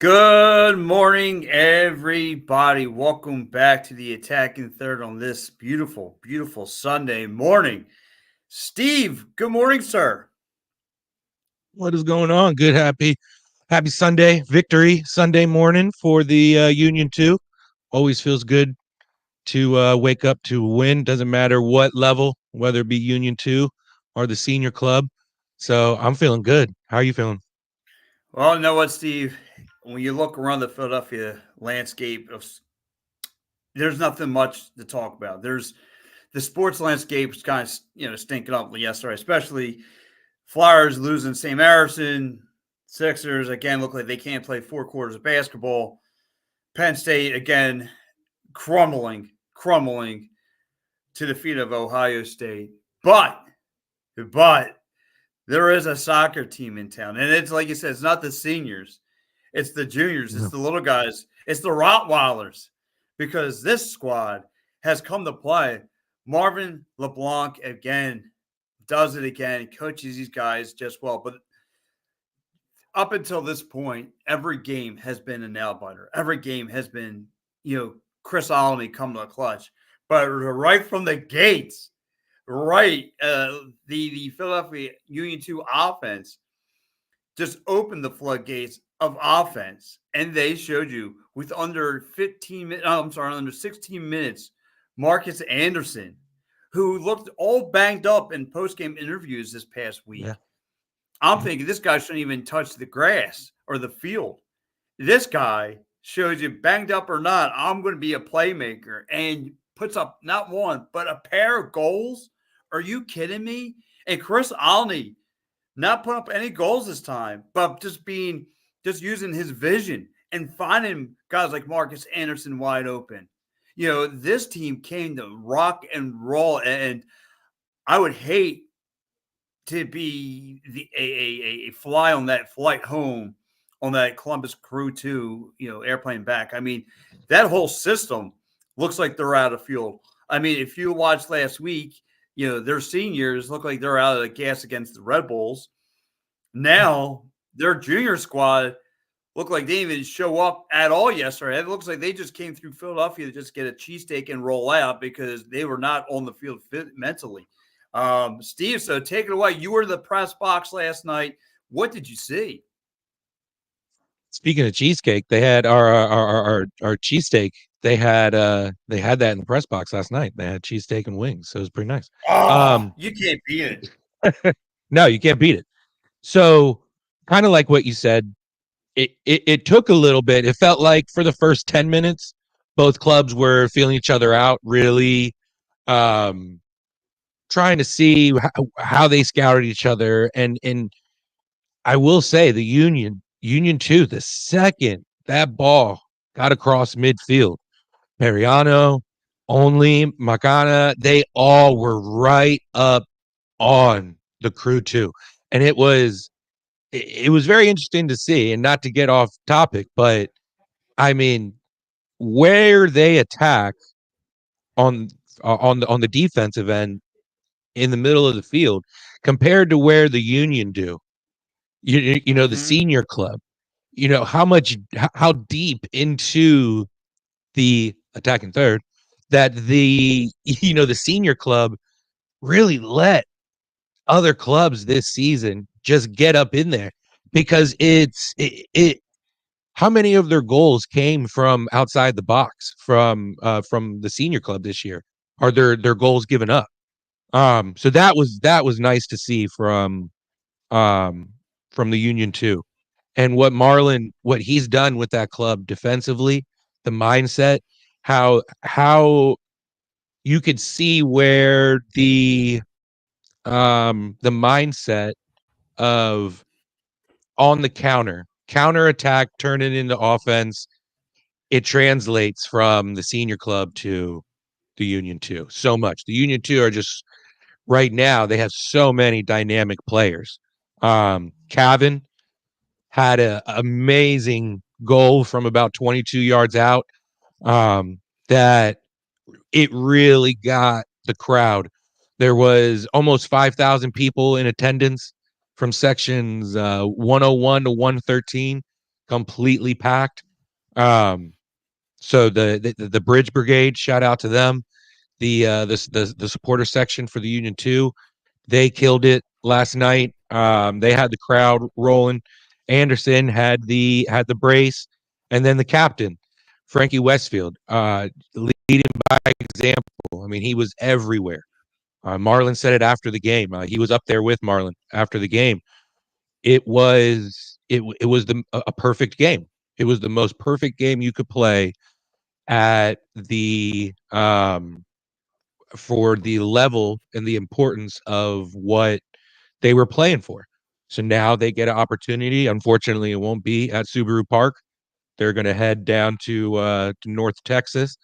Good morning, everybody. Welcome back to the Attacking Third on this beautiful, beautiful Sunday morning. Steve, good morning, sir. What is going on? Good, happy Sunday victory Sunday morning for the Union 2. Always feels good to wake up to win. Doesn't matter what level, whether it be Union 2 or the senior club. So I'm feeling good. How are you feeling? Well, you know what, Steve? When you look around the Philadelphia landscape, there's nothing much to talk about. There's the sports landscape is kind of stinking up yesterday, especially Flyers losing Sam Harrison. Sixers again look like they can't play 4 quarters of basketball. Penn State again crumbling to the feet of Ohio State. But there is a soccer team in town. And it's like you said, it's not the seniors, it's the juniors, it's No. the little guys, it's the Rottweilers. Because this squad has come to play. Marvin LeBlanc again does it again, coaches these guys just well. But up until this point, every game has been a nail biter. Every game has been, Chris Olney come to the clutch. But right from the gates, the Philadelphia Union 2 offense just opened the floodgates of offense. And they showed you with under 16 minutes, Marcus Anderson, who looked all banged up in post-game interviews this past week. Yeah. I'm thinking this guy shouldn't even touch the grass or the field. This guy shows you banged up or not, I'm going to be a playmaker, and puts up not one, but a pair of goals. Are you kidding me? And Chris Olney not putting up any goals this time, but just using his vision and finding guys like Marcus Anderson wide open. This team came to rock and roll, and I would hate to be a fly on that flight home on that Columbus Crew 2, airplane back. I mean, that whole system looks like they're out of fuel. I mean, if you watched last week, their seniors look like they're out of the gas against the Red Bulls. Now their junior squad look like they didn't even show up at all yesterday. It looks like they just came through Philadelphia to just get a cheesesteak and roll out because they were not on the field mentally. Steve, so take it away. You were in the press box last night. What did you see? Speaking of cheesecake, they had our cheesesteak. They had that in the press box last night. They had cheesesteak and wings, so it was pretty nice. Oh, you can't beat it. No, you can't beat it. So, kind of like what you said, it took a little bit. It felt like for the first 10 minutes, both clubs were feeling each other out, really trying to see how they scouted each other. And I will say the Union 2, the second that ball got across midfield, Mariano, Olney, Magana, they all were right up on the Crew 2. And it was very interesting to see, and not to get off topic, but I mean, where they attack on the defensive end in the middle of the field compared to where the Union do. The Mm-hmm. senior club, how deep into the attacking third that the senior club really let other clubs this season just get up in there, because how many of their goals came from outside the box from the senior club this year? Are their goals given up? So that was nice to see from the Union 2. And what he's done with that club defensively, the mindset, how you could see where the mindset of on the counter attack, turn it into offense, it translates from the senior club to the Union 2 so much. The Union 2 are just right now, they have so many dynamic players. Cavan had an amazing goal from about 22 yards out, that it really got the crowd. There was almost 5,000 people in attendance from sections 101 to 113 completely packed. So the Bridge Brigade, shout out to them. The supporter section for the Union 2, they killed it last night. They had the crowd rolling. Anderson had the brace, and then the captain, Frankie Westfield, leading by example. I mean, he was everywhere. Marlon said it after the game. He was up there with Marlon after the game. It was a perfect game. It was the most perfect game you could play at the for the level and the importance of what they were playing for. So now they get an opportunity. Unfortunately, it won't be at Subaru Park. They're going to head down to North Texas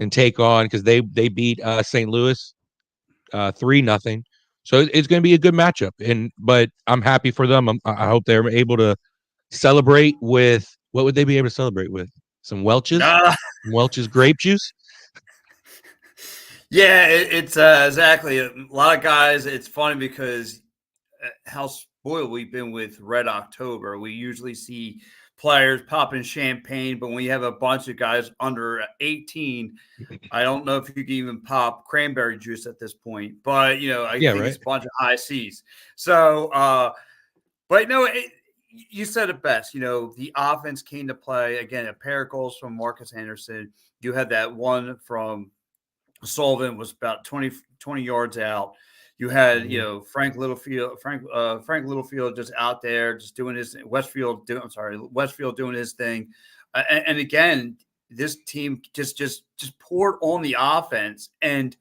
and take on, because they beat St. Louis 3-0. So it's going to be a good matchup. But I'm happy for them. I hope they're able to celebrate with, what would they be able to celebrate with? Some Welch's, Welch's grape juice. Yeah, it's exactly a lot of guys. It's funny because how spoiled we've been with Red October. We usually see players popping champagne, but when you have a bunch of guys under 18, I don't know if you can even pop cranberry juice at this point. But I think it's a bunch of high C's. So, but no, you said it best. The offense came to play again. A pair of goals from Marcus Anderson. You had that one from Sullivan, was about 20 yards out. You had, Frank Littlefield just out there, just doing his Westfield doing his thing. And again, this team just poured on the offense. And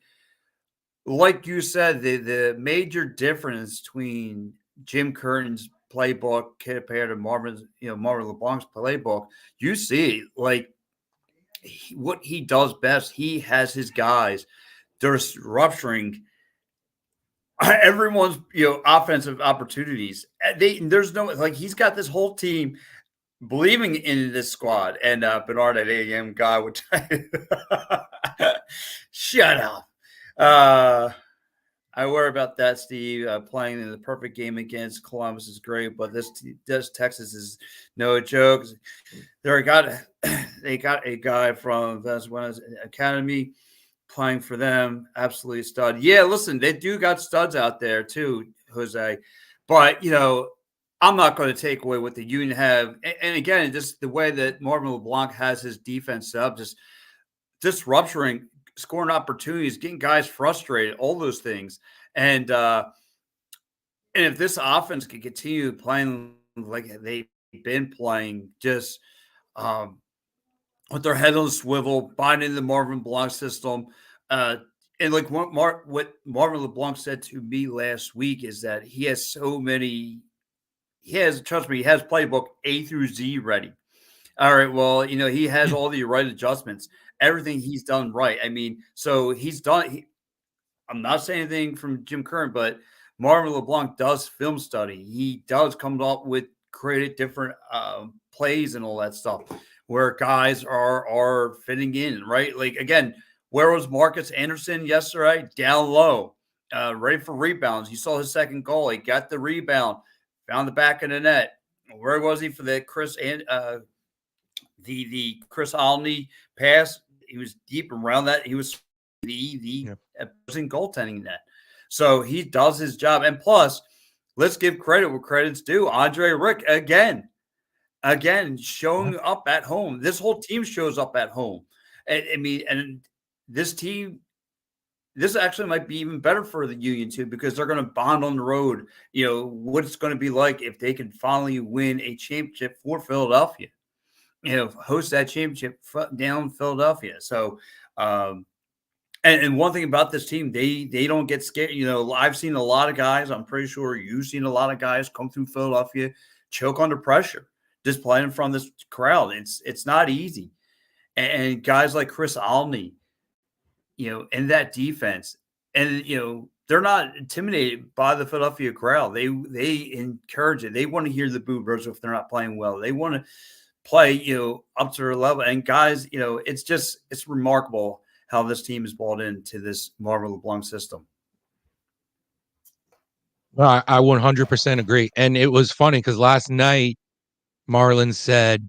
like you said, the major difference between Jim Curtin's playbook compared to Marvin LeBlanc's playbook, you see, like, what he does best. He has his guys. They're rupturing everyone's offensive opportunities. There's no, like, he's got this whole team believing in this squad. And Bernard, that AM guy, would shut up. I worry about that, Steve. Playing in the perfect game against Columbus is great, but this Texas is no joke. They got a guy from Venezuela's Academy playing for them, absolutely stud. Yeah, listen, they do got studs out there too, Jose. But I'm not going to take away what the Union have. And again, just the way that Marvin LeBlanc has his defense up, just rupturing, scoring opportunities, getting guys frustrated, all those things. And if this offense can continue playing like they've been playing, just with their head on a swivel, buying into the Marvin LeBlanc system, and like what Marvin LeBlanc said to me last week is that he has so many. Trust me, he has playbook A through Z ready. All right. Well, he has all the right adjustments, everything he's done right. I mean, so he's done. I'm not saying anything from Jim Curran, but Marvin LeBlanc does film study. He does come up with creative different plays and all that stuff where guys are fitting in, right? Like, again, where was Marcus Anderson yesterday? Down low, ready for rebounds. You saw his second goal. He got the rebound, found the back of the net. Where was he for the the Chris Olney pass? He was deep around that. He was the opposing goaltending net. So he does his job. And plus, let's give credit where credit's due. Andre Rick again showing up at home. This whole team shows up at home. I mean, and this team, this actually might be even better for the Union too, because they're going to bond on the road. What it's going to be like if they can finally win a championship for Philadelphia. Host that championship down Philadelphia. So, and one thing about this team, they don't get scared. I've seen a lot of guys. I'm pretty sure you've seen a lot of guys come through Philadelphia, choke under pressure, just playing from this crowd. It's not easy. And guys like Chris Olney, in that defense, and they're not intimidated by the Philadelphia crowd. They encourage it. They want to hear the boo birds if they're not playing well. They want to play, up to their level. And guys, it's remarkable how this team is bought into this Marvin LeBlanc system. I 100% agree. And it was funny because last night Marlon said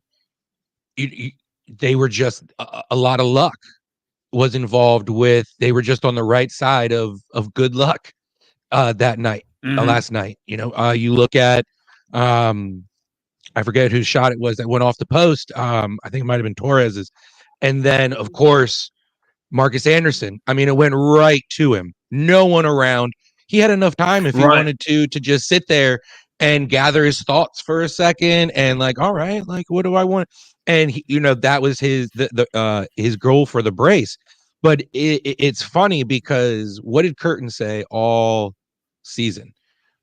they were just a lot of luck was involved with. They were just on the right side of good luck that night, last night. You look at, I forget whose shot it was that went off the post. I think it might have been Torres's. And then, of course, Marcus Anderson. I mean, it went right to him. No one around. He had enough time if he wanted to just sit there and gather his thoughts for a second and like, all right, like, what do I want? And that was his goal for the brace. But it's funny because what did Curtin say all season?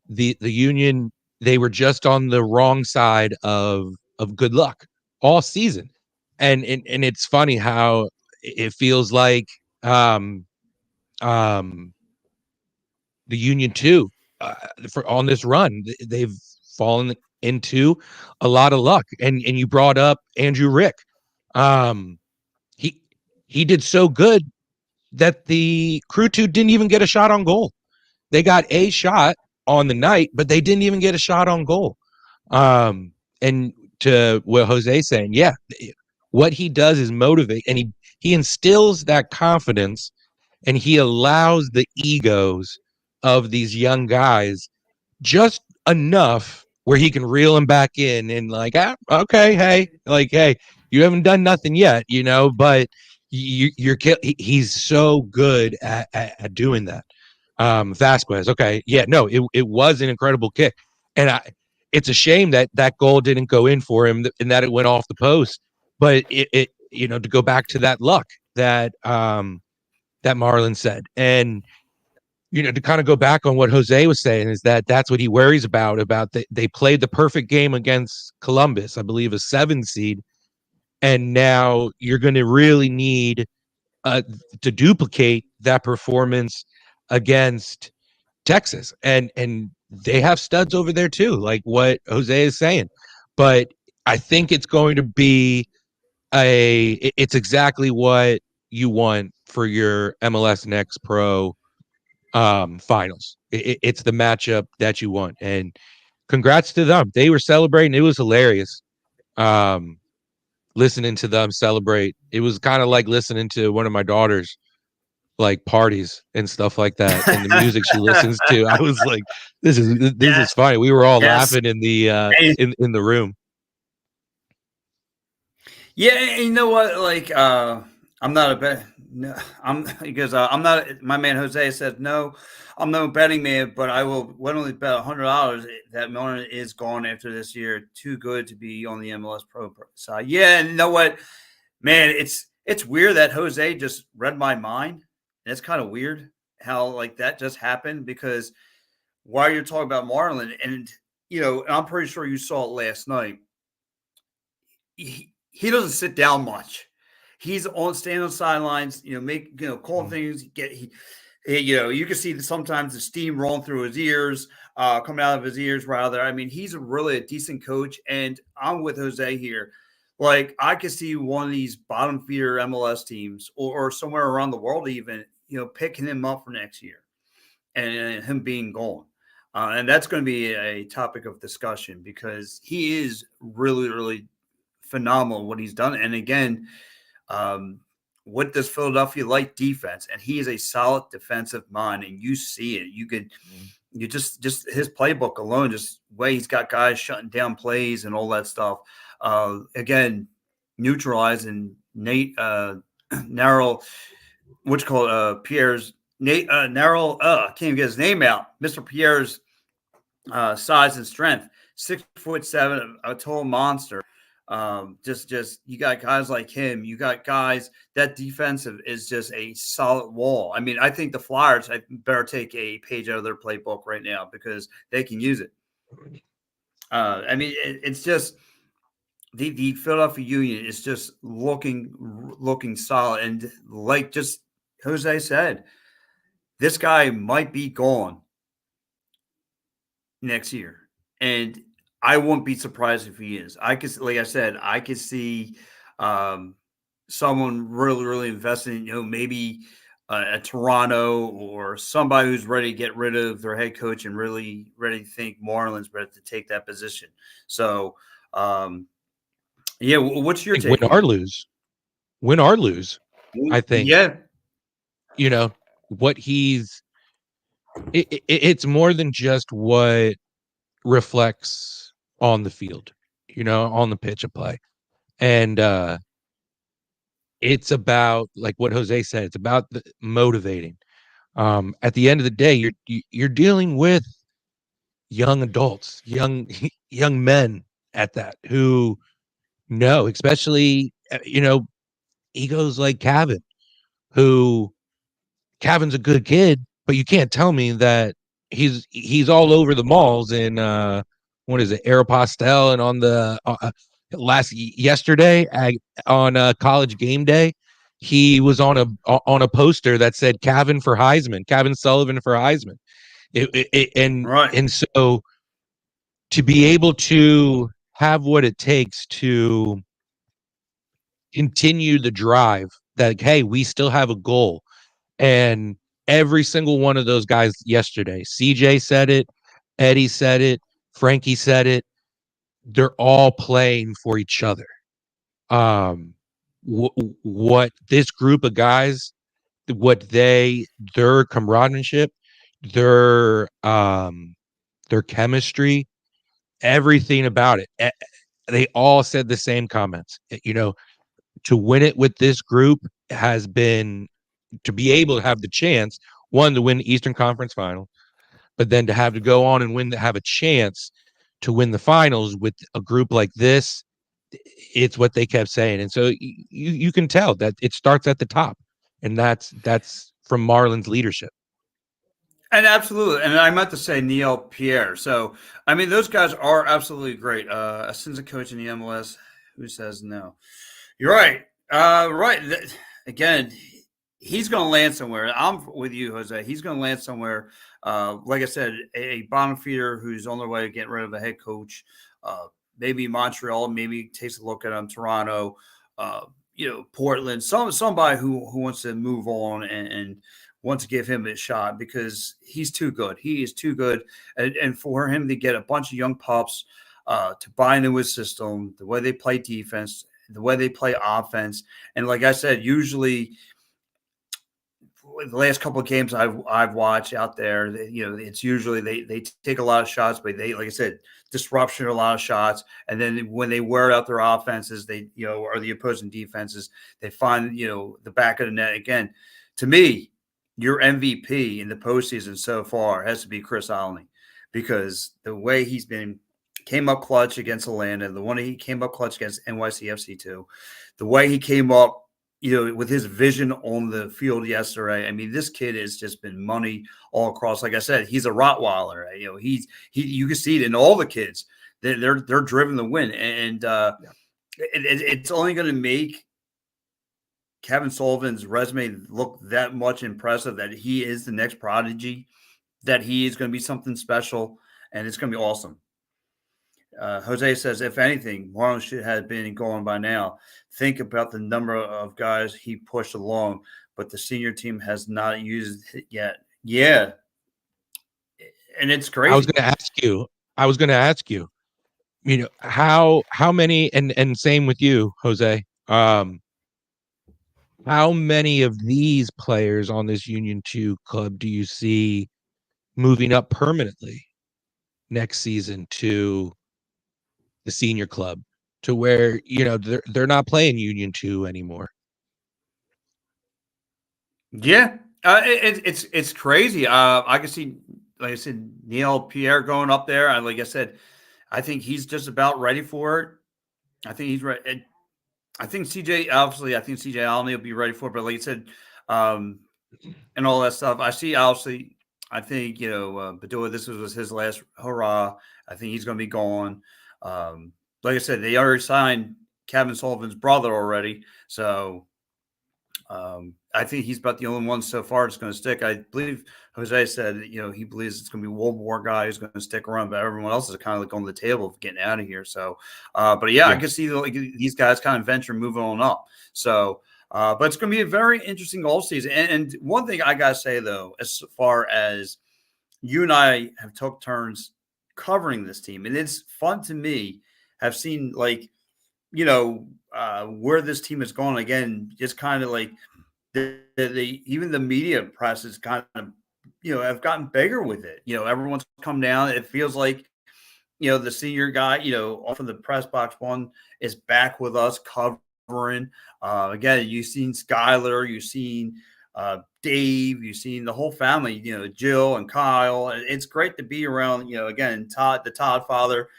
The Union, they were just on the wrong side of good luck all season. And it's funny how it feels like um the Union too, for on this run, they've fallen into a lot of luck. And you brought up Andrew Rick. um he did so good that the Crew 2 didn't even get a shot on goal. They got a shot on the night, but they didn't even get a shot on goal. And to what Jose's saying, yeah, what he does is motivate, and he instills that confidence, and he allows the egos of these young guys just enough where he can reel them back in and like, okay, hey, you haven't done nothing yet, but he's so good at doing that. Vasquez, okay, yeah, no, it was an incredible kick, and it's a shame that goal didn't go in for him and that it went off the post. But it to go back to that luck that that Marlon said, and to kind of go back on what Jose was saying, is that's what he worries about they played the perfect game against Columbus, I believe a 7 seed, and now you're going to really need to duplicate that performance against Texas, and they have studs over there too, like what Jose is saying. But I think it's going to be it's exactly what you want for your MLS Next Pro finals. It's the matchup that you want, and congrats to them. They were celebrating. It was hilarious. Listening to them celebrate. It was kind of like listening to one of my daughters like parties and stuff like that, and the music she listens to. I was like, this is funny. We were all laughing in the in the room. Yeah, and you know what? Like, I'm not a bet. No, I'm not. My man Jose said no. I'm no betting man, but I will willingly bet $100 that Milner is gone after this year. Too good to be on the MLS Pro side. Yeah, and you know what, man? It's weird that Jose just read my mind. And it's kind of weird how like that just happened, because while you're talking about Marlon, and I'm pretty sure you saw it last night. He doesn't sit down much. He's standing on the sidelines, calling things. You can see sometimes the steam rolling through his ears, coming out of his ears rather. I mean, he's really a decent coach, and I'm with Jose here. Like, I could see one of these bottom feeder MLS teams or somewhere around the world even, picking him up for next year and him being gone. And that's going to be a topic of discussion, because he is really, really phenomenal what he's done. And again, what does Philadelphia like defense? And he is a solid defensive mind, and you see it. You just his playbook alone, just way he's got guys shutting down plays and all that stuff. Again, neutralizing Nate Narrow, Pierre's Nate Narrow. I can't even get his name out. Mr. Pierre's size and strength, 6'7", a total monster. Just you got guys like him. You got guys that defensive is just a solid wall. I mean, I think the Flyers better take a page out of their playbook right now, because they can use it. I mean, it's just the Philadelphia Union is just looking solid, and like just Jose said, this guy might be gone next year, and I wouldn't be surprised if he is. Like I said, I could see someone really, really investing, maybe a Toronto or somebody who's ready to get rid of their head coach and really ready to think Marlon's ready to take that position. So Yeah, what's your I think take on it? win or lose, I think, Yeah, you know, what it's more than just what reflects on the field, on the pitch of play. And it's about, like what Jose said, it's about motivating. At the end of the day, you're dealing with young adults, young men at that, who know, especially egos like who Cavan's a good kid, but you can't tell me that he's all over the malls in what is it, Aeropostale, and on the yesterday on college game day, he was on a poster that said Cavan Sullivan for Heisman. And right. so to be able to have what it takes to continue the drive, that hey, we still have a goal. And every single one of those guys yesterday, CJ said it, Eddie said it, Frankie said it, they're all playing for each other. What this group of guys, their camaraderie, their chemistry, everything about it, they all said the same comments. To win it with this group has been, to be able to have the chance, one, to win the Eastern Conference Final, but then to have to go on and have a chance to win the finals with a group like this. It's what they kept saying. And so you can tell that it starts at the top, and that's from Marlon's leadership. And absolutely. And I meant to say Neil Pierre. So, I mean, those guys are absolutely great. Assistant coach in the MLS, who says no? You're right. Right. Again, he's going to land somewhere. I'm with you, Jose. He's going to land somewhere. Like I said, a bottom feeder who's on their way to getting rid of a head coach. Maybe Montreal, maybe takes a look at him. Toronto, Portland. Somebody who wants to move on and want to give him a shot, because he's too good. He is too good, and for him to get a bunch of young pups to buy into his system, the way they play defense, the way they play offense. And like I said, usually the last couple of games I've watched out there, it's usually they take a lot of shots, but they, like I said, disruption, a lot of shots. And then when they wear out their offenses, they, or the opposing defenses, they find, the back of the net again. To me, your MVP in the postseason so far has to be Chris Olney, because the way he's came up clutch against Atlanta, the one he came up clutch against NYCFC too, the way he came up, with his vision on the field yesterday. I mean, this kid has just been money all across. Like I said, he's a Rottweiler. You can see it in all the kids. They're driven to win, and it's only going to make Kevin Sullivan's resume look that much impressive, that he is the next prodigy, that he is going to be something special, and it's going to be awesome. Jose says, if anything, Marlon should have been going by now. Think about the number of guys he pushed along, but the senior team has not used it yet. Yeah. And it's crazy. I was going to ask you, how many, and same with you, Jose, how many of these players on this Union 2 club do you see moving up permanently next season to the senior club, to where they're not playing Union 2 anymore? Yeah, it's crazy. I can see, like I said, Neil Pierre going up there. Like I said, I think he's just about ready for it. I think he's ready. I think CJ, obviously, I think CJ Olney will be ready for it. But like I said, and all that stuff, I see, obviously, I think, Badua, this was his last hurrah. I think he's going to be gone. Like I said, they already signed Kevin Sullivan's brother already. So I think he's about the only one so far that's going to stick. I believe Jose said, he believes it's going to be one more guy who's going to stick around, but everyone else is kind of like on the table of getting out of here. So, but yeah, I can see these guys kind of venture moving on up. So, but it's going to be a very interesting offseason. And one thing I got to say, though, as far as you and I have took turns covering this team, and it's fun to me have seen like, where this team has gone again, just kind of like even the media press is kind of, have gotten bigger with it. Everyone's come down. It feels like, the senior guy, off of the press box one is back with us covering. Again, you've seen Skyler, you've seen Dave, you've seen the whole family, Jill and Kyle. It's great to be around, again, Todd, the Todd father,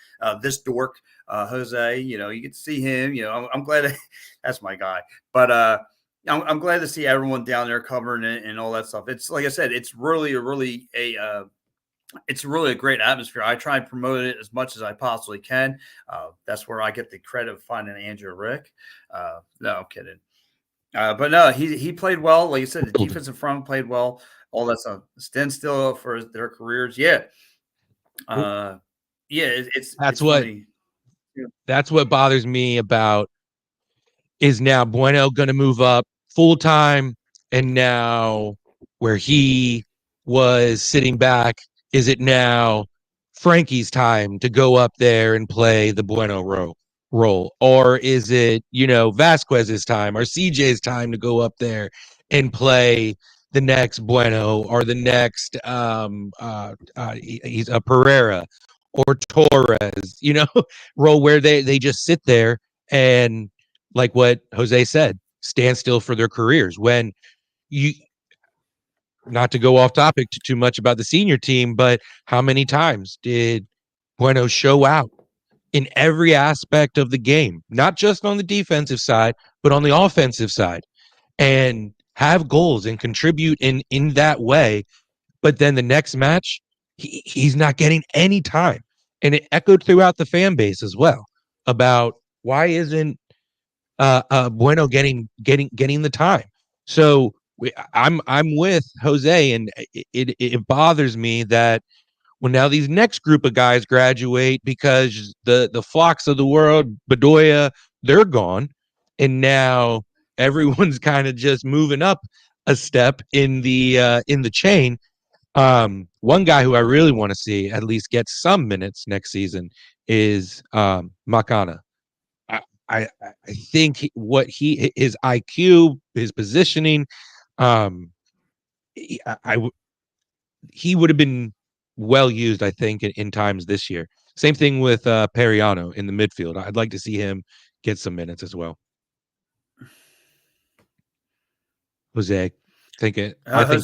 this dork, Jose, you get to see him, I'm glad that's my guy, but, I'm glad to see everyone down there covering it and all that stuff. It's like I said, it's really a great atmosphere. I try and promote it as much as I possibly can. That's where I get the credit of finding Andrew Rick. No, I'm kidding. But no, he played well. Like you said, the defensive front played well. All that stuff. Stand still for their careers. Yeah. It's funny. That's what bothers me about is now Bueno going to move up full time, and now where he was sitting back, is it now Frankie's time to go up there and play the Bueno role? Or is it, Vasquez's time or CJ's time to go up there and play the next Bueno or the next he's a Pereira or Torres, role where they just sit there and, like what Jose said, stand still for their careers. When you, not to go off topic too much about the senior team, but how many times did Bueno show out in every aspect of the game, not just on the defensive side, but on the offensive side, and have goals and contribute in that way? But then the next match, he's not getting any time. And it echoed throughout the fan base as well about why isn't Bueno getting the time. So I'm with Jose, and it bothers me that when now these next group of guys graduate because the Flocks of the world, Bedoya, they're gone, and now everyone's kind of just moving up a step in the chain. One guy who I really want to see at least get some minutes next season is Makana. I think his IQ, his positioning, he would have been well used, I think, in times this year. Same thing with Periano in the midfield. I'd like to see him get some minutes as well. Jose, I think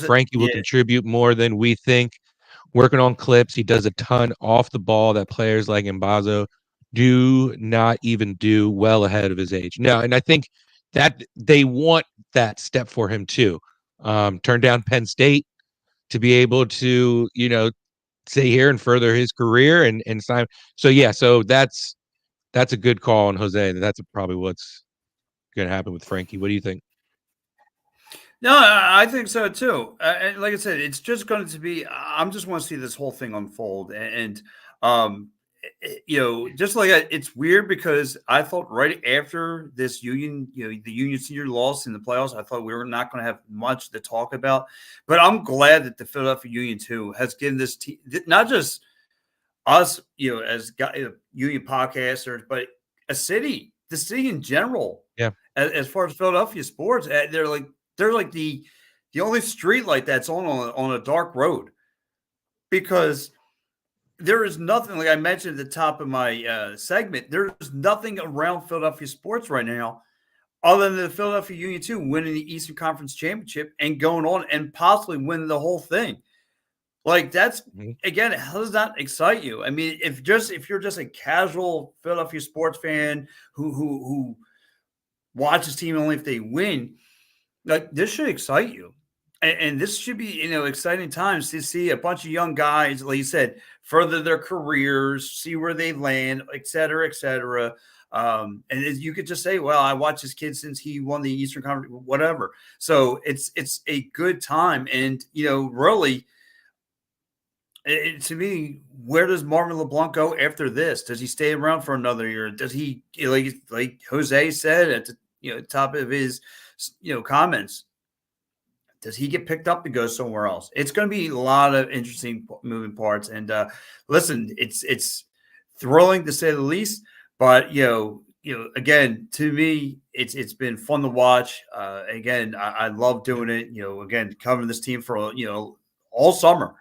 Frankie will contribute more than we think. Working on clips, he does a ton off the ball that players like Mbazo do not even do well ahead of his age. No, and I think that they want that step for him too. Turn down Penn State to be able to, stay here and further his career and sign. So yeah, so that's a good call on Jose. That's probably what's going to happen with Frankie. What do you think? No, I think so too. And like I said, it's just going to be. I'm just want to see this whole thing unfold, and just like it's weird because I thought right after this Union, the Union senior loss in the playoffs, I thought we were not going to have much to talk about. But I'm glad that the Philadelphia Union too has given this team, not just us, as Union podcasters, but the city in general. Yeah. As far as Philadelphia sports, they're like the only street light that's on a dark road, because there is nothing, like I mentioned at the top of my segment, there's nothing around Philadelphia sports right now other than the Philadelphia Union 2 winning the Eastern Conference Championship and going on and possibly winning the whole thing. Like that's again, how does that excite you? I mean, if you're just a casual Philadelphia sports fan who watches team only if they win, like this should excite you. And this should be, exciting times to see a bunch of young guys, like you said, further their careers, see where they land, et cetera, et cetera. And you could just say, well, I watched this kid since he won the Eastern Conference, whatever. So it's a good time. And, really, to me, where does Marvin LeBlanc go after this? Does he stay around for another year? Does he, like Jose said at the top of his comments, does he get picked up to go somewhere else? It's going to be a lot of interesting moving parts. And listen, it's thrilling to say the least. But again, to me, it's been fun to watch. Again, I love doing it. Again, covering this team for all summer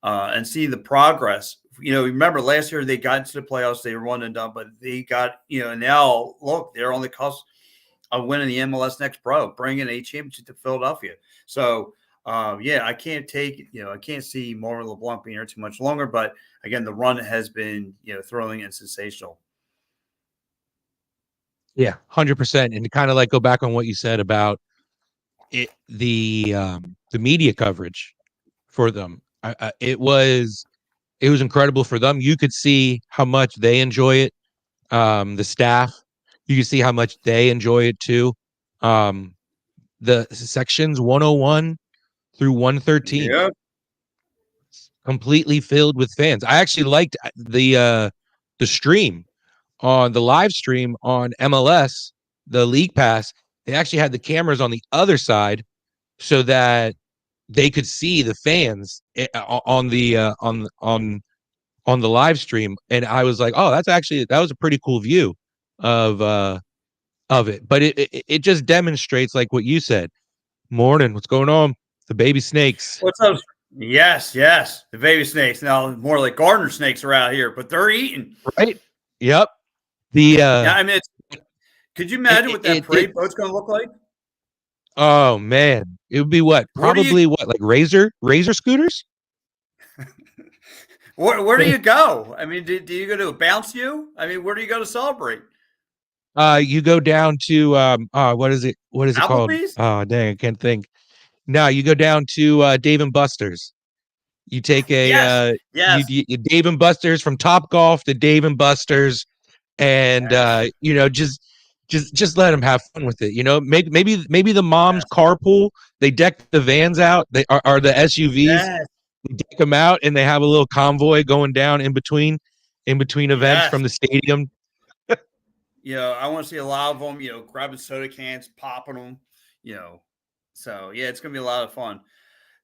and see the progress. Remember last year they got into the playoffs, they were one and done, but they got now look, they're on the cusp of winning the MLS Next Pro, bringing a championship to Philadelphia. So I can't I can't see Mauro LeBlanc being here too much longer. But again, the run has been thrilling and sensational. Yeah, 100%. And to kind of like go back on what you said about it, the media coverage for them, it was incredible for them. You could see how much they enjoy it. The staff, you can see how much they enjoy it too. The sections 101 through 113, Yeah. completely filled with fans. I actually liked the stream on the live stream on MLS, the League Pass. They actually had the cameras on the other side so that they could see the fans on the on the live stream. And I was like, oh, that was a pretty cool view of it. But it just demonstrates, like what you said. Morning, what's going on? The baby snakes. What's up? Yes, the baby snakes. Now more like gardener snakes are out here, but they're eating. Right? Yep. Yeah, I mean, could you imagine what that parade boat's going to look like? Oh man, it would be what? Probably like razor scooters? Where do you go? I mean, do you go to a bounce you? I mean, where do you go to celebrate? You go down to what is it called? Applebee's? Oh dang, I can't think. No, you go down to Dave and Buster's. You take a yes. You Dave and Buster's, from Top Golf to Dave and Buster's, and just let them have fun with it. Maybe the moms carpool. They deck the vans out. They are the SUVs. Yes. They deck them out, and they have a little convoy going down in between events from the stadium. I want to see a lot of them. Grabbing soda cans, popping them. So it's gonna be a lot of fun.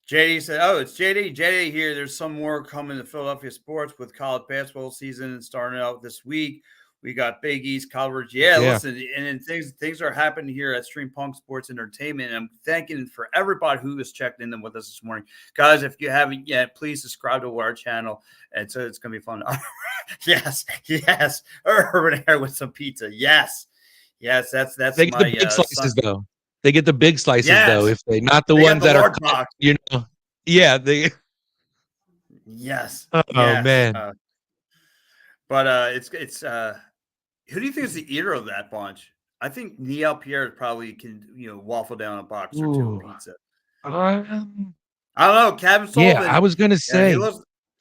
JD said, "Oh, it's JD here. There's some more coming to Philadelphia sports with college basketball season starting out this week. We got Big East coverage. Yeah. Listen, and then things are happening here at StreamPunk Sports Entertainment. And I'm thanking for everybody who has checked in with us this morning, guys. If you haven't yet, please subscribe to our channel. And so it's gonna be fun. yes. Urban Air with some pizza. Yes. That's they get my the big slices though. They get the big slices though. If they not the ones that are cut, Yeah. They. Yes. Oh man. But it's who do you think is the eater of that bunch? I think Neil Pierre probably can waffle down a box or two of pizza. I don't know. Kevin Sullivan. Yeah, I was gonna say.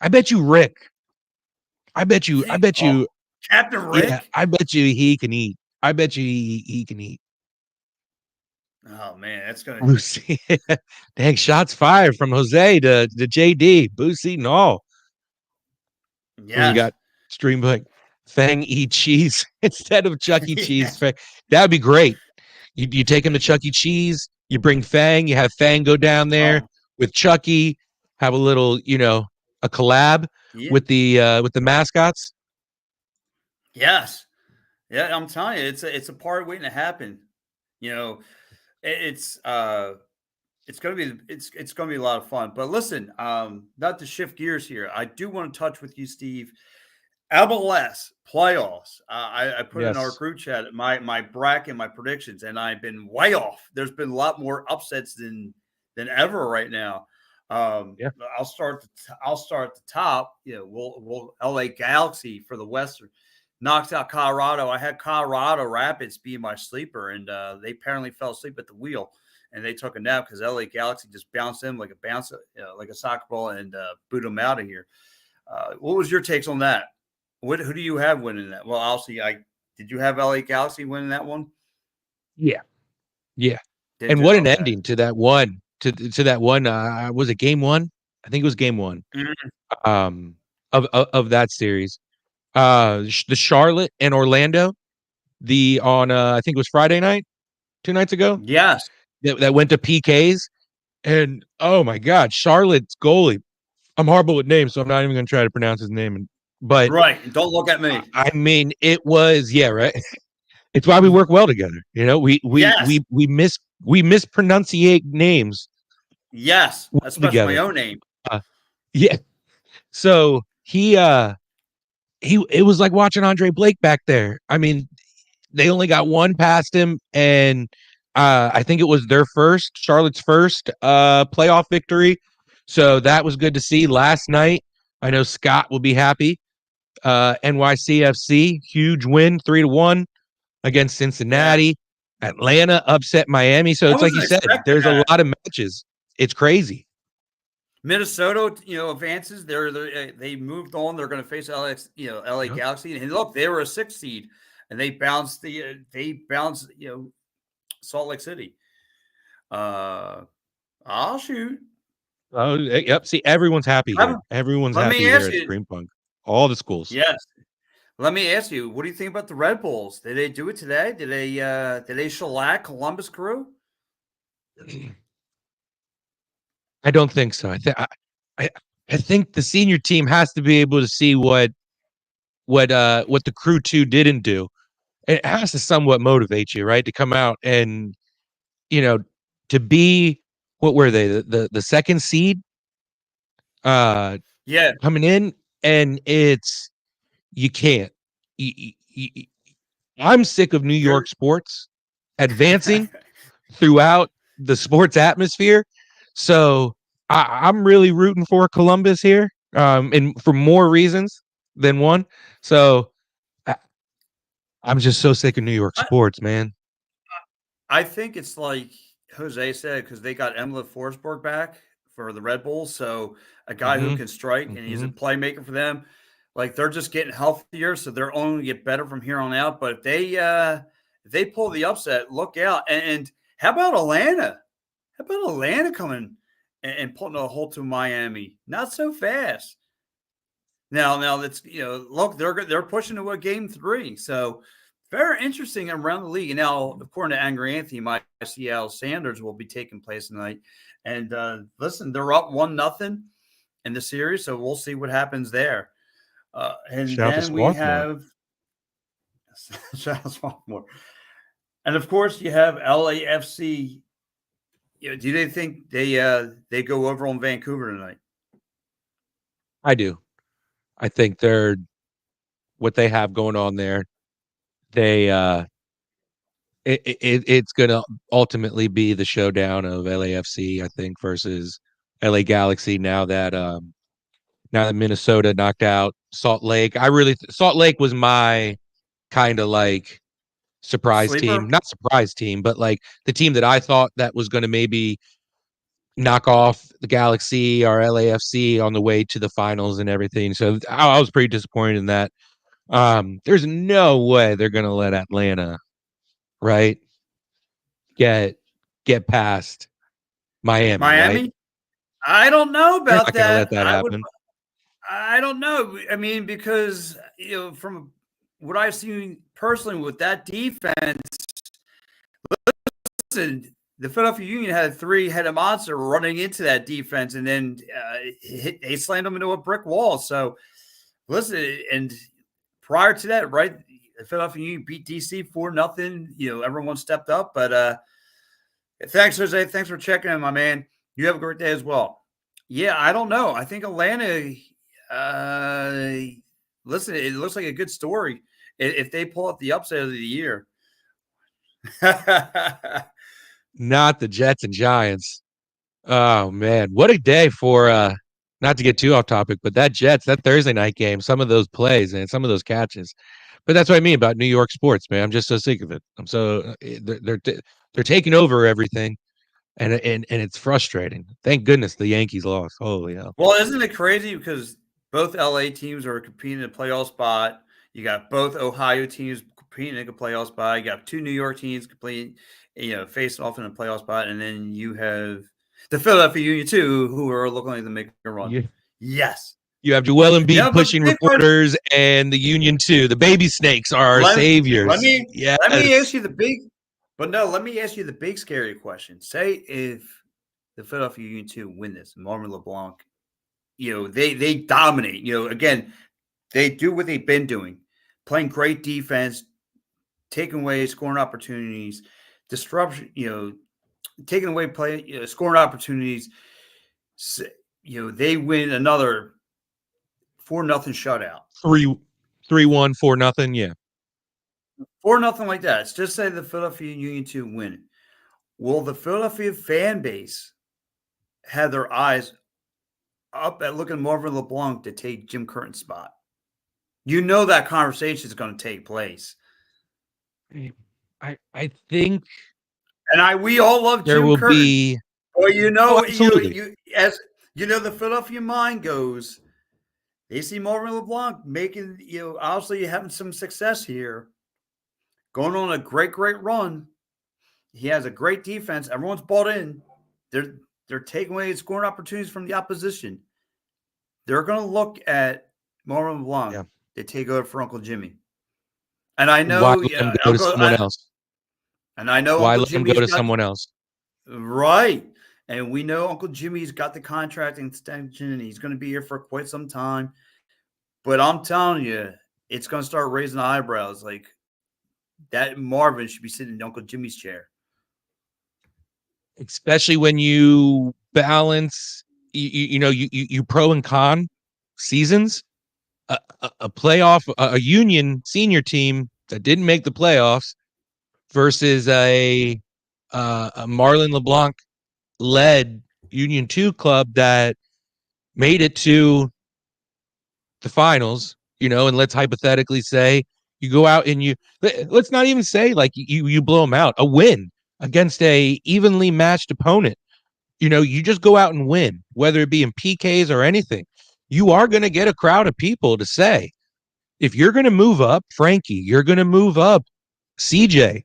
I bet you Rick. I bet you Captain Rick. Yeah, I bet you he can eat. I bet you he can eat. Oh man, that's gonna. Lucy. Dang, shots fired from Jose to JD. Boost eating all. Yeah. You got StreamPunk. Fang eat cheese instead of Chuck E. Cheese. That'd be great. You take him to Chuck E. Cheese. You bring Fang. You have Fang go down there with Chucky. Have a little, a collab with the mascots. Yes. Yeah, I'm telling you, it's a part waiting to happen. It's gonna be a lot of fun. But listen, not to shift gears here, I do want to touch with you, Steve. MLS playoffs. I put in our group chat my bracket, my predictions, and I've been way off. There's been a lot more upsets than ever right now. I'll start at the top. We'll LA Galaxy for the Western knocks out Colorado. I had Colorado Rapids be my sleeper, and they apparently fell asleep at the wheel, and they took a nap because LA Galaxy just bounced in like a soccer ball and boot them out of here. What was your takes on that? Who do you have winning that? Well, obviously, did you have LA Galaxy winning that one? Yeah. And what an ending to that one. To that one. Was it game one? I think it was game one. Mm-hmm. Of that series. The Charlotte and Orlando. I think it was Friday night, 2 nights ago. Yes. That went to PKs, and oh my God, Charlotte's goalie. I'm horrible with names, so I'm not even going to try to pronounce his name. But Right. And don't look at me. I mean, it was right. It's why we work well together. You know, Yes. we mispronunciate names Yes. well Especially my together. own name. Yeah. So he it was like watching Andre Blake back there. I mean, they only got one past him, and I think it was Charlotte's first playoff victory. So that was good to see last night. I know Scott will be happy. NYCFC, huge win, 3-1 against Yeah. Cincinnati. Atlanta upset Miami. So I it's like wasn't you said, expecting there's a that. lot of matches. It's crazy. Minnesota, advances. They moved on. They're going to face LA Yep. Galaxy, and look, they were a 6th seed, and they bounced Salt Lake City. I'll shoot. Oh, yep. See, everyone's happy Let, here. Everyone's let me happy here ask at you. StreamPunk. All the schools. Yes. Let me ask you. What do you think about the Red Bulls? Did they do it today? Did they shellac Columbus Crew? I don't think so. I I think the senior team has to be able to see what the crew 2 didn't do. It has to somewhat motivate you, right? To come out and you know to be what were they the second seed Yeah. coming in, and it's you can't. You, you, I'm sick of New You're York sports advancing throughout the sports atmosphere. So I'm really rooting for Columbus here, and for more reasons than one. So I, I'm just so sick of New York I, sports, man. I think it's like Jose said, because they got Emile Forsberg back for the Red Bulls. So a guy who Mm-hmm. can strike, and he's a Mm-hmm. playmaker for them. Like, they're just getting healthier, so they're only going to get better from here on out. But if they pull the upset, look out. And how about Atlanta? How about Atlanta coming and putting a hold to Miami? Not so fast. Now that's look, they're pushing to a game 3, so very interesting around the league. And now, according to Angry Anthony, my Seattle Sanders will be taking place tonight. And listen, they're up 1-0 in the series, so we'll see what happens there. And Shout out to then we Swarthmore. have shout out Swarthmore. And of course, you have LAFC. Do they think they go over on Vancouver tonight? I do. I think they're what they have going on there. They it's gonna ultimately be the showdown of LAFC, I think, versus LA Galaxy. Now that Minnesota knocked out Salt Lake, Salt Lake was my kind of like surprise team, Sleeper? not surprise team, but like the team that I thought that was going to maybe knock off the Galaxy or LAFC on the way to the finals and everything. So I was pretty disappointed in that. There's no way they're going to let Atlanta, right, get past Miami, right? Miami? I don't know They're about not going to let that. that happen. I don't know. I mean, because from what I've seen personally with that defense, listen, the Philadelphia Union had a 3-headed monster running into that defense, and then they slammed them into a brick wall. So, listen, and prior to that, right, the Philadelphia Union beat DC 4-0. Everyone stepped up. But thanks, Jose. Thanks for checking in, my man. You have a great day as well. Yeah, I don't know. I think Atlanta. Listen, it looks like a good story if they pull up the upset of the year. Not the Jets and Giants. Oh man, what a day for not to get too off topic, but that Thursday night game, some of those plays and some of those catches. But that's what I mean about New York sports, man. I'm just so sick of it. I'm so they're taking over everything, and it's frustrating. Thank goodness the Yankees lost. Holy hell. Well, isn't it crazy because both LA teams are competing in a playoff spot. You got both Ohio teams competing in a playoff spot. You got 2 New York teams facing off in a playoff spot, and then you have the Philadelphia Union too, who are looking like to make a run. You, Yes. you have Joel Embiid But the pushing big question. reporters, and the Union too. The baby snakes are our Let, saviors. let me Yes. let me ask you the big, but no, let me ask you the big scary question. Say if the Philadelphia Union 2 win this, Marvin LeBlanc, they dominate. Again, They do what they've been doing, playing great defense, taking away scoring opportunities, disruption. Taking away scoring opportunities. They win another 4-0 shutout. 3-1, 4-0. Yeah. 4-0 like that. It's just say the Philadelphia Union 2 win. Will the Philadelphia fan base have their eyes up at looking Marvin LeBlanc to take Jim Curtin's spot? That conversation is going to take place. I think, and we all love there Jim will Curtin. be. Well, absolutely. as the Philadelphia mind goes, they see Marvin LeBlanc making, obviously having some success here, going on a great run. He has a great defense. Everyone's bought in. They're taking away scoring opportunities from the opposition. They're going to look at Marvin LeBlanc to take over for Uncle Jimmy. And I know, why let him go to someone else? And I know why Uncle let him go to someone else? Right. And we know Uncle Jimmy's got the contract extension and he's going to be here for quite some time. But I'm telling you, it's going to start raising eyebrows. Like, that Marvin should be sitting in Uncle Jimmy's chair. Especially when you balance, you pro and con seasons. A playoff, a Union senior team that didn't make the playoffs versus a Marlon LeBlanc led Union 2 club that made it to the finals, and let's hypothetically say you go out and let's not even say like you blow them out. A win against a evenly matched opponent, you just go out and win, whether it be in PKs or anything. You are going to get a crowd of people to say, if you're going to move up Frankie, you're going to move up CJ,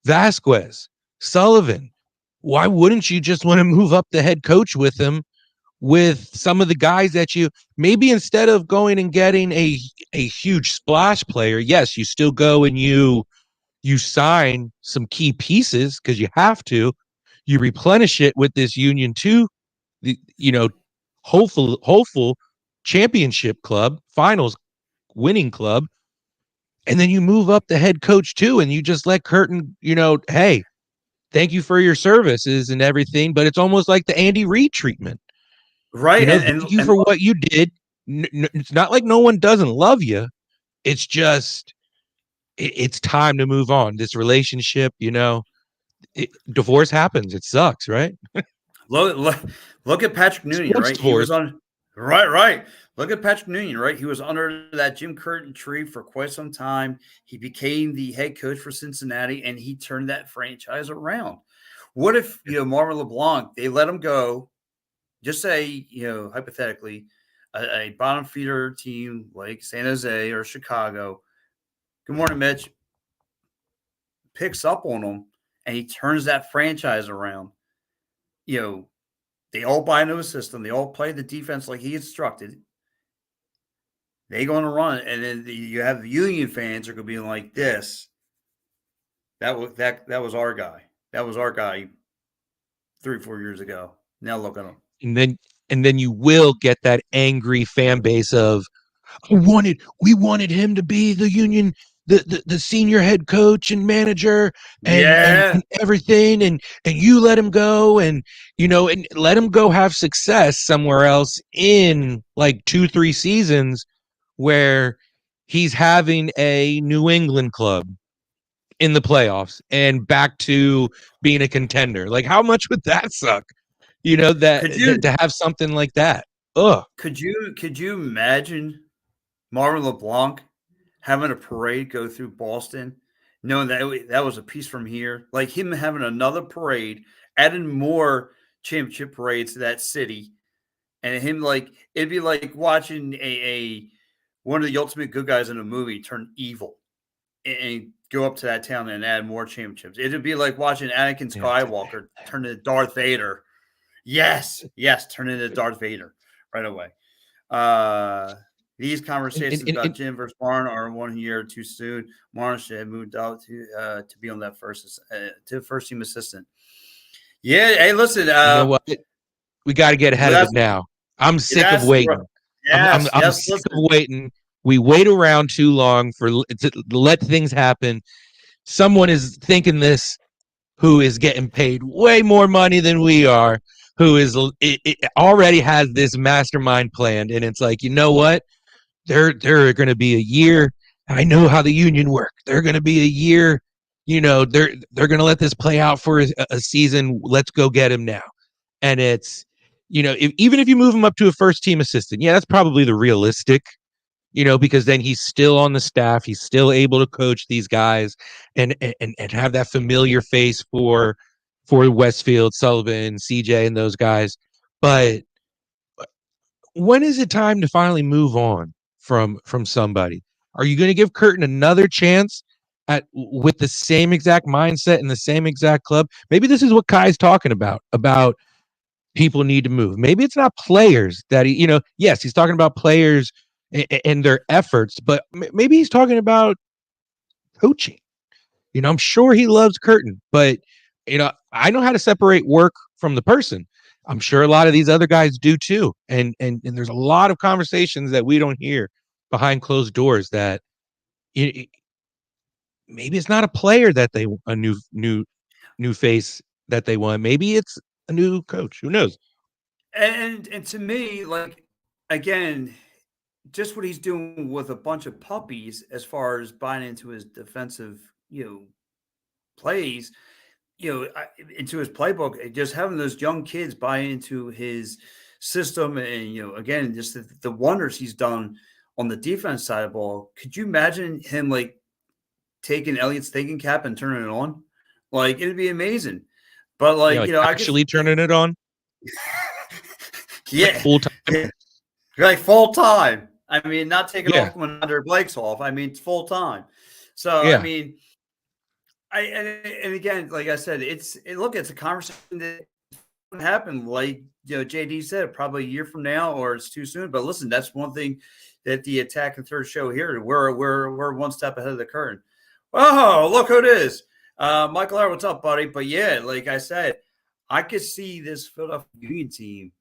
Vasquez, Sullivan, why wouldn't you just want to move up the head coach with him, with some of the guys that you maybe, instead of going and getting a huge splash player, yes, you still go and you sign some key pieces because you have to. You replenish it with this Union 2, hopeful championship club, finals winning club, and then you move up the head coach too, and you just let Curtin, hey, thank you for your services and everything, but it's almost like the Andy Reid treatment. Right. Thank you for what you did. It's not like no one doesn't love you. It's just, it's time to move on. This relationship, divorce happens. It sucks, right? Look at Patrick Noonan, Sports right? Divorce. He was on right. Look at Patrick Noonan, right? He was under that Jim Curtin tree for quite some time. He became the head coach for Cincinnati, and he turned that franchise around. What if Marvin LeBlanc, they let him go? Just say, hypothetically, a bottom feeder team like San Jose or Chicago. Good morning, Mitch. Picks up on him, and he turns that franchise around. They all buy into his system. They all play the defense like he instructed. They're going to run it, and then you have the Union fans are going to be like this. That was our guy. That was our guy 3-4 years ago. Now look at him. And then you will get that angry fan base of, we wanted him to be the Union, the senior head coach and manager and everything, and you let him go, and and let him go have success somewhere else in like 2-3 seasons where he's having a New England club in the playoffs and back to being a contender. Like, how much would that suck? To have something like that. Ugh. Could you imagine Marvin LeBlanc having a parade go through Boston, knowing that was a piece from here, like him having another parade, adding more championship parades to that city, and him it'd be like watching a one of the ultimate good guys in a movie turn evil and go up to that town and add more championships. It'd be like watching Anakin Skywalker turn into Darth Vader. Yes, turn into Darth Vader right away. These conversations about Jim versus Marn are 1 year too soon. Marn should have moved out to be on that first team assistant. Yeah, hey, listen. You know what? We got to get ahead of it now. I'm sick of waiting. I'm sick of waiting. We wait around too long to let things happen. Someone is thinking this who is getting paid way more money than we are, who is it already has this mastermind planned, and it's like, you know what? They're going to be a year. I know how the union work. They're going to be a year. They're going to let this play out for a season. Let's go get him now. And it's, even if you move him up to a first team assistant, yeah, that's probably the realistic, because then he's still on the staff. He's still able to coach these guys and have that familiar face for Westfield, Sullivan, CJ, and those guys. But when is it time to finally move on from somebody? Are you going to give Curtin another chance with the same exact mindset and the same exact club? Maybe this is what Kai's talking about people need to move. Maybe it's not players that yes, he's talking about players and their efforts, but maybe he's talking about coaching. I'm sure he loves Curtin, but I know how to separate work from the person. I'm sure a lot of these other guys do too. And there's a lot of conversations that we don't hear behind closed doors that maybe it's not a player that a new face that they want. Maybe it's a new coach. Who knows? And to me, like, again, just what he's doing with a bunch of puppies as far as buying into his defensive, plays, into his playbook, just having those young kids buy into his system, and again, just the wonders he's done on the defense side of the ball. Could you imagine him like taking Elliott's thinking cap and turning it on? Like, it'd be amazing. But like, actually turning it on. Yeah, like full time. Yeah. Like full time. I mean, not taking off when Andre Blake's off. I mean, it's full time. So I mean, and again, like I said, it's a conversation that happen. Like JD said, probably a year from now, or it's too soon. But listen, that's one thing that the Attack and Third show here, we're one step ahead of the curtain. Oh, look who it is, Michael R. What's up, buddy? But yeah, like I said, I could see this Philadelphia Union team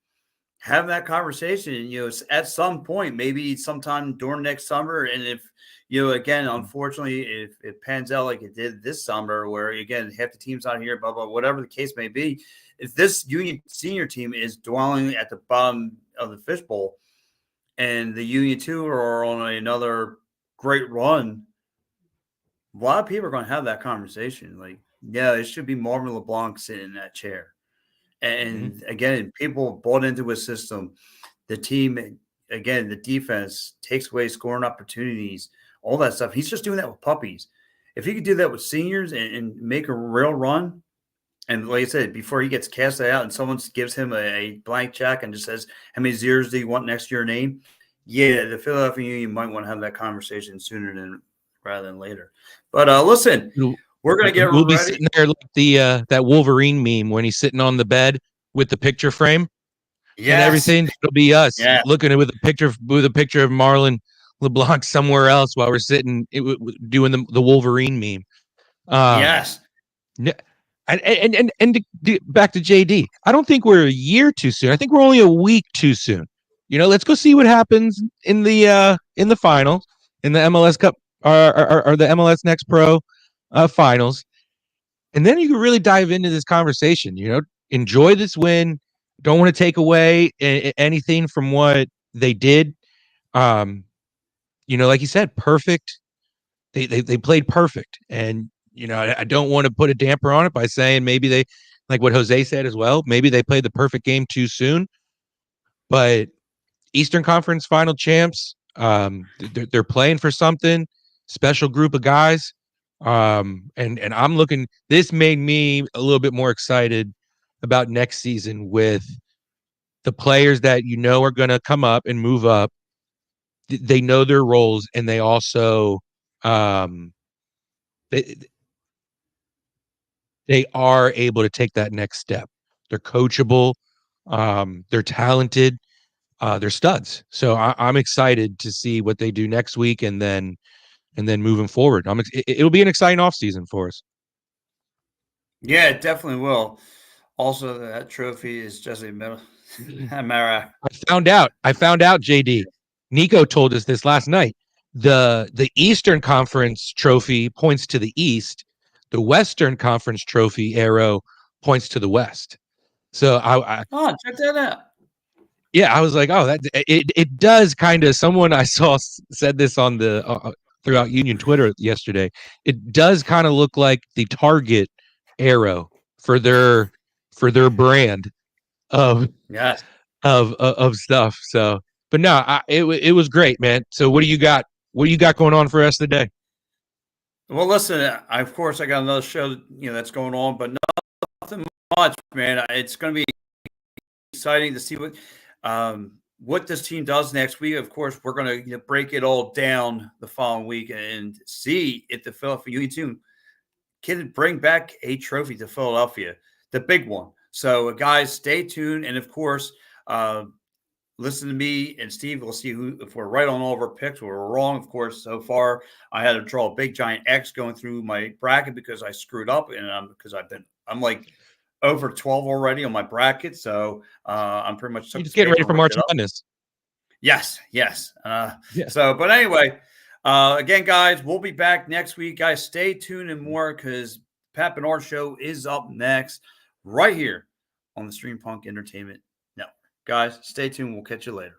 having that conversation, at some point, maybe sometime during next summer. And if, again, unfortunately, if it pans out like it did this summer, where, again, half the team's out here, blah, blah, whatever the case may be, if this Union senior team is dwelling at the bottom of the fishbowl and the Union 2 are on another great run, a lot of people are going to have that conversation. Like, yeah, it should be Marvin LeBlanc sitting in that chair. And again, people bought into his system. The team, again, the defense takes away scoring opportunities, all that stuff. He's just doing that with puppies. If he could do that with seniors and make a real run, and like I said, before he gets casted out and someone gives him a blank check and just says, how many zeros do you want next to your name? Yeah, the Philadelphia Union might want to have that conversation sooner rather than later. But listen, we're going to get We'll ready. Be sitting there like that Wolverine meme when he's sitting on the bed with the picture frame and everything. It'll be us looking at with a picture of Marlon LeBlanc somewhere else while we're sitting doing the Wolverine meme. Yes. And back to JD. I don't think we're a year too soon. I think we're only a week too soon. Let's go see what happens in the final, in the MLS Cup or the MLS Next Pro finals, and then you can really dive into this conversation. Enjoy this win. Don't want to take away anything from what they did. Like you said, perfect. They played perfect, and I don't want to put a damper on it by saying maybe they, like what Jose said as well, maybe they played the perfect game too soon. But Eastern Conference final champs, they're playing for something. Special group of guys. And I'm looking, this made me a little bit more excited about next season with the players that are going to come up and move up. They know their roles, and they also they are able to take that next step. They're coachable, they're talented, they're studs. So I'm excited to see what they do next week, and then moving forward. It'll be an exciting offseason for us. Yeah, it definitely will. Also, that trophy is just a medal. I found out, JD. Nico told us this last night. The Eastern Conference trophy points to the east. The Western Conference trophy arrow points to the west. So Oh, check that out. yeah, I was like, oh, that it does kind of. Someone I saw said this on the throughout Union Twitter yesterday. It does kind of look like the Target arrow for their brand of Yes. of stuff. So, but no, it was great, man. So, what do you got? What do you got going on for us today? Well, listen, of course, I got another show, that's going on, but nothing much, man. It's going to be exciting to see what this team does next week. Of course, we're going to break it all down the following week and see if the Philadelphia Union team can bring back a trophy to Philadelphia, the big one. So, guys, stay tuned, and of course, listen to me and Steve. We'll see if we're right on all of our picks. We're wrong, of course. So far, I had to draw a big giant X going through my bracket because I screwed up, and because I'm like over 12 already on my bracket. So I'm pretty much You took just this getting ready paper, for ripped March it up. Madness. Yes. Yeah. So, but anyway, again, guys, we'll be back next week. Guys, stay tuned and more because Pat Bernard Show is up next right here on the StreamPunk Entertainment Network. Guys, stay tuned. We'll catch you later.